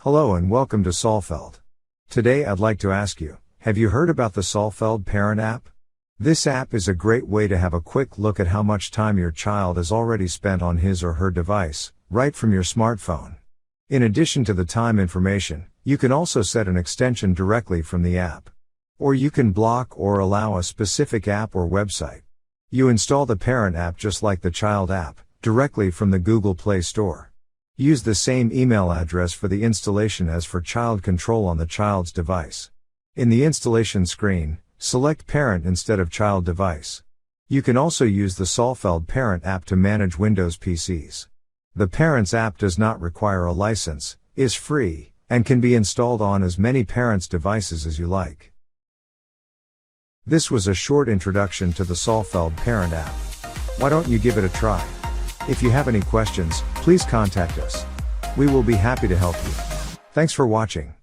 Hello and welcome to Salfeld. Today I'd like to ask you, have you heard about the Salfeld Parent app? This app is a great way to have a quick look at how much time your child has already spent on his or her device, right from your smartphone. In addition to the time information, you can also set an extension directly from the app. Or you can block or allow a specific app or website. You install the Parent app just like the Child app, directly from the Google Play Store. Use the same email address for the installation as for child control on the child's device. In the installation screen, select Parent instead of Child device. You can also use the Salfeld Parent app to manage Windows PCs. The Parents app does not require a license, is free, and can be installed on as many parents' devices as you like. This was a short introduction to the Salfeld Parent app. Why don't you give it a try? If you have any questions, please contact us. We will be happy to help you. Thanks for watching.